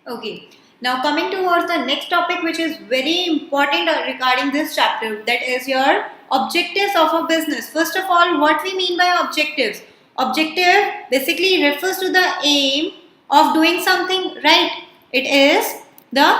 Okay. Now coming towards the next topic, which is very important regarding this chapter, that is your objectives of a business. First of all, what we mean by objectives? Objective basically refers to the aim of doing something, right? It is the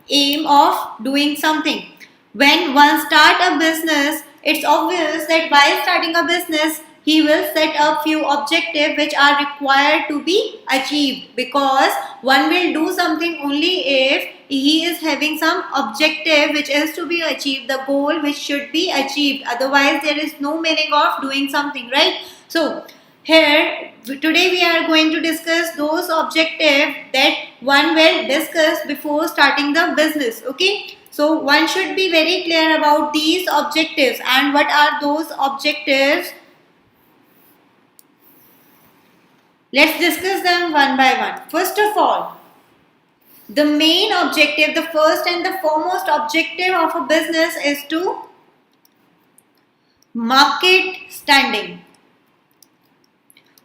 aim of doing something. When one start a business, it's obvious that while starting a business, he will set up few objectives which are required to be achieved, because one will do something only if he is having some objective which is to be achieved, the goal which should be achieved. Otherwise, there is no meaning of doing something, right? So here today we are going to discuss those objectives that one will discuss before starting the business. Okay, so one should be very clear about these objectives. And what are those objectives? Let's discuss them one by one. First of all, the main objective, the first and the foremost objective of a business is to market standing.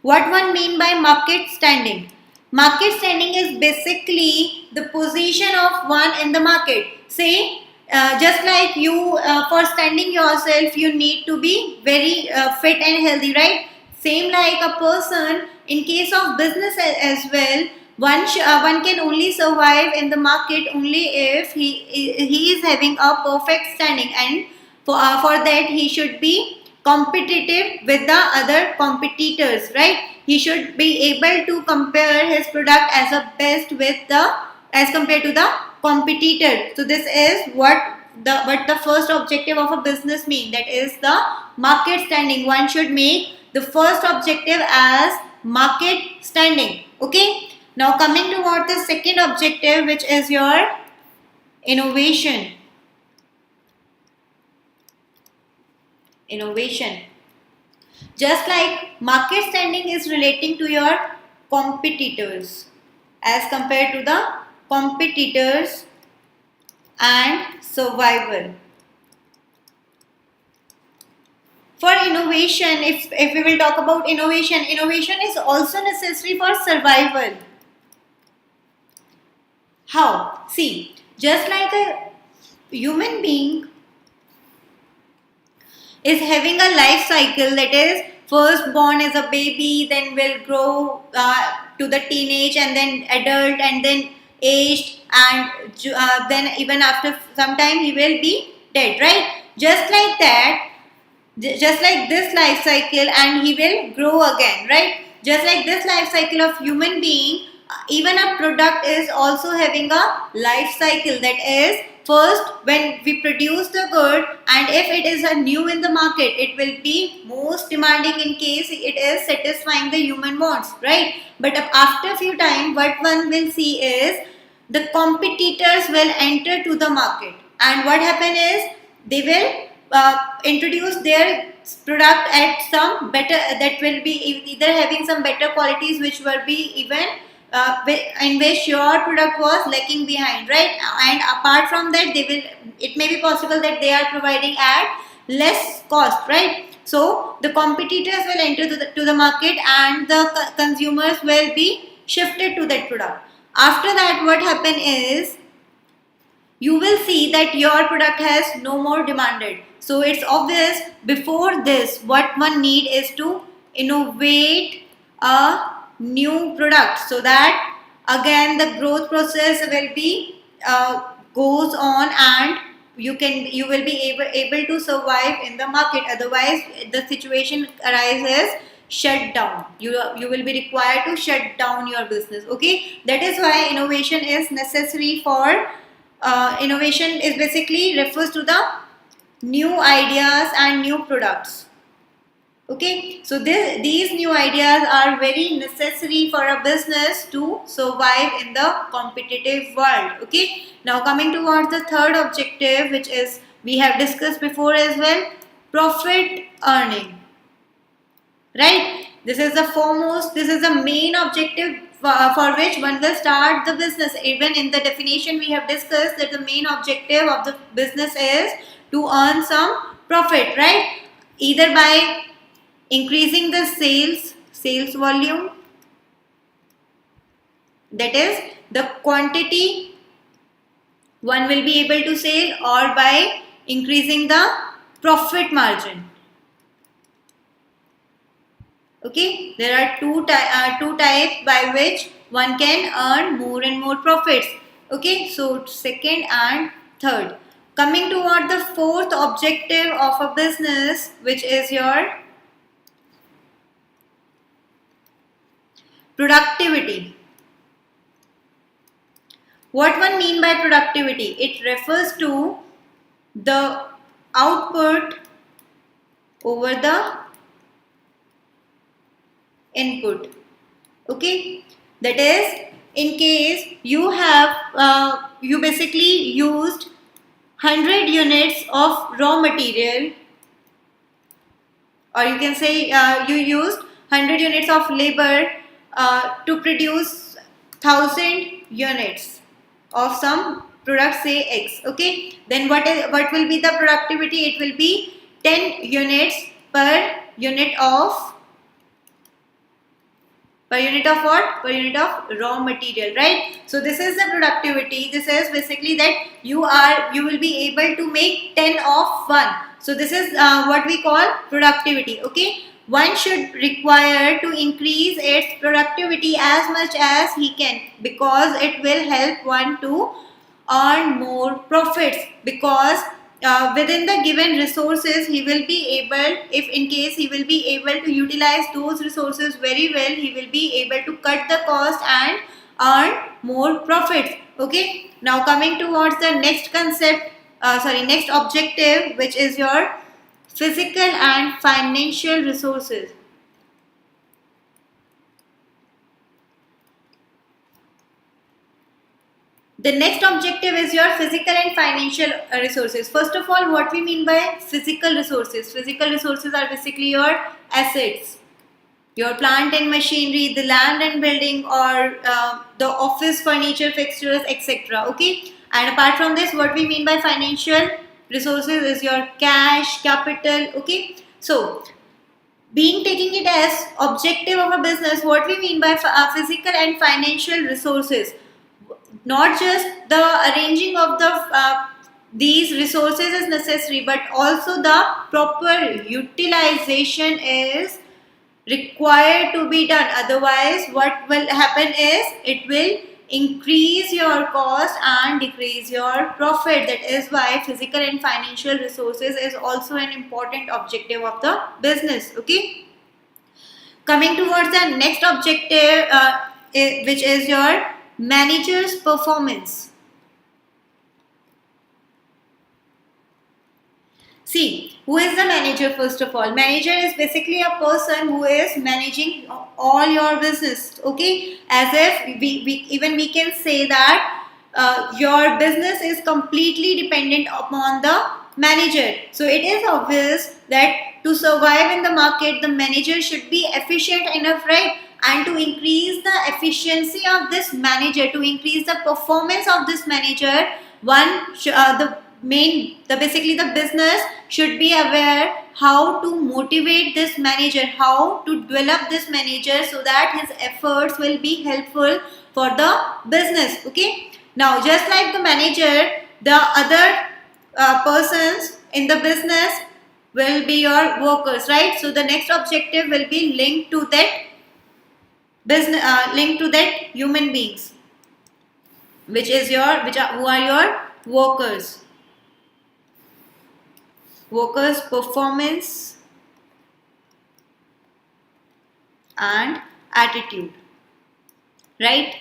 What one mean by market standing? Market standing is basically the position of one in the market. Say, just like you, for standing yourself, you need to be very fit and healthy, right? Same like a person, in case of business as well, one can only survive in the market only if he is having a perfect standing, and for that he should be competitive with the other competitors, right? He should be able to compare his product as a best with the as compared to the competitor. So this is what the first objective of a business mean, that is the market standing. One should make the first objective as market standing. Okay, now coming toward the second objective, which is your innovation. Innovation, just like market standing is relating to your competitors, as compared to the competitors and survival. For innovation, if we will talk about innovation, innovation is also necessary for survival. How? See, just like a human being is having a life cycle, that is first born as a baby, then will grow to the teenage, and then adult, and then aged, and then even after some time he will be dead, right? Just like that, just like this life cycle, and he will grow again, right? Just like this life cycle of human being, even a product is also having a life cycle. That is, first when we produce the good, and if it is a new in the market, it will be most demanding in case it is satisfying the human wants, right? But after a few time, what one will see is the competitors will enter to the market, and what happen is they will introduce their product at some better, that will be either having some better qualities which will be even in which your product was lacking behind, right? And apart from that, they will, it may be possible that they are providing at less cost, right? So the competitors will enter to the market, and the consumers will be shifted to that product. After that, what happen is you will see that your product has no more demanded. So it's obvious, before this, what one need is to innovate a new product, so that again the growth process will be goes on, and you will be able to survive in the market. Otherwise, the situation arises, shut down. You will be required to shut down your business. Okay, that is why innovation is necessary for innovation is basically refers to the new ideas and new products. Okay, so these new ideas are very necessary for a business to survive in the competitive world. Okay, now coming towards the third objective, which is we have discussed before as well, profit earning. Right, this is the foremost, this is the main objective for which one will start the business. Even in the definition we have discussed that the main objective of the business is to earn some profit, right? Either by increasing the sales volume, that is the quantity one will be able to sell, or by increasing the profit margin. Okay, there are two types by which one can earn more and more profits. Okay, so second and third. Coming toward the fourth objective of a business, which is your productivity. What one mean by productivity? It refers to the output over the input. Okay, that is, in case you have you basically used 100 units of raw material, or you can say you used 100 units of labor to produce 1000 units of some product, say X. Okay, then what will be the productivity? It will be 10 units per unit of what? Per unit of raw material, right? So this is the productivity. This is basically that you will be able to make 10 of one. So this is what we call productivity. Okay, one should require to increase its productivity as much as he can, because it will help one to earn more profits, because within the given resources he will be able, if in case he will be able to utilize those resources very well, he will be able to cut the cost and earn more profits. Okay, now coming towards the next concept, next objective, which is your physical and financial resources. The next objective is your physical and financial resources. First of all, what we mean by physical resources? Physical resources are basically your assets, your plant and machinery, the land and building, or the office furniture, fixtures, etc. Okay, and apart from this, what we mean by financial resources is your cash, capital. Okay, so being taking it as objective of a business, what we mean by physical and financial resources, not just the arranging of the these resources is necessary, but also the proper utilization is required to be done. Otherwise, what will happen is it will increase your cost and decrease your profit. That is why physical and financial resources is also an important objective of the business. Okay, coming towards the next objective, which is your manager's performance. See, who is the manager? First of all, manager is basically a person who is managing all your business. Okay, as if we can say that your business is completely dependent upon the manager. So it is obvious that to survive in the market, the manager should be efficient enough, right? And to increase the efficiency of this manager, to increase the performance of this manager, basically the business should be aware how to motivate this manager, how to develop this manager, so that his efforts will be helpful for the business. Okay, now just like the manager, the other persons in the business will be your workers, right? So the next objective will be linked to that business, linked to that human beings, who are your workers. Workers' performance and attitude, right?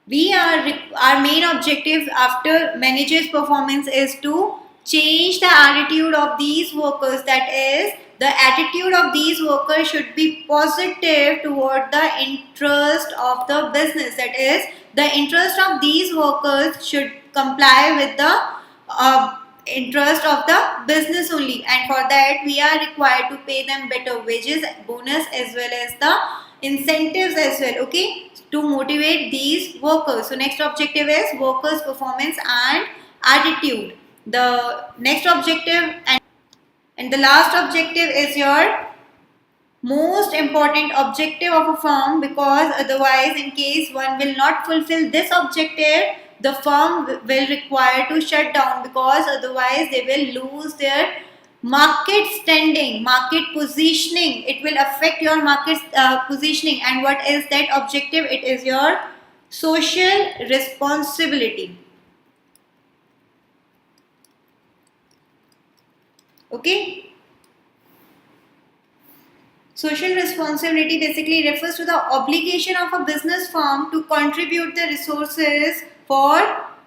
Our main objective after manager's performance is to change the attitude of these workers. That is, the attitude of these workers should be positive toward the interest of the business. That is, the interest of these workers should comply with the interest of the business only, and for that we are required to pay them better wages, bonus, as well as the incentives as well. Okay, to motivate these workers. So next objective is workers' performance and attitude. The next objective and the last objective is your most important objective of a firm, because otherwise in case one will not fulfill this objective, the firm will require to shut down, because otherwise they will lose their market standing, market positioning. It will affect your market positioning. And what is that objective? It is your social responsibility. Okay. Social responsibility basically refers to the obligation of a business firm to contribute the resources for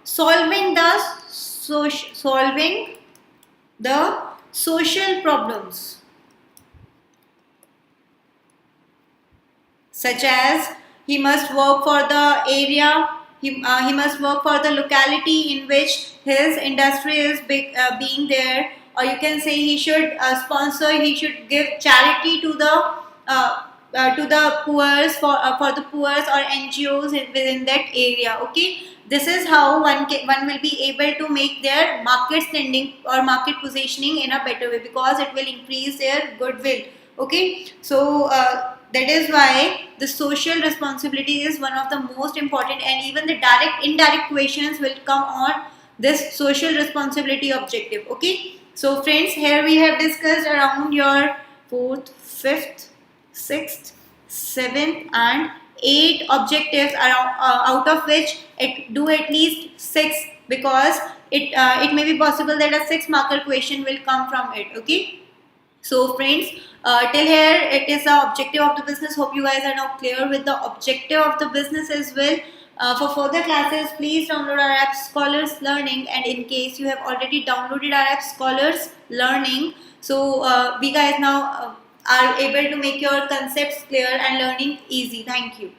solving the social problems, such as he must work for the area, he must work for the locality in which his industry is being there, or you can say he should sponsor, he should give charity to the poor, for the poor or NGOs within that area. Okay, this is how one will be able to make their market standing or market positioning in a better way, because it will increase their goodwill. Okay, so that is why the social responsibility is one of the most important, and even the direct indirect questions will come on this social responsibility objective. Okay, so friends, here we have discussed around your fourth, fifth, sixth, seventh and eight objectives, around out of which do at least six, because it may be possible that a 6 marker question will come from it. Okay, so friends, till here it is the objective of the business. Hope you guys are now clear with the objective of the business as well. For further classes, please download our app Scholars Learning, and in case you have already downloaded our app Scholars Learning, so we guys now are able to make your concepts clear and learning easy. Thank you.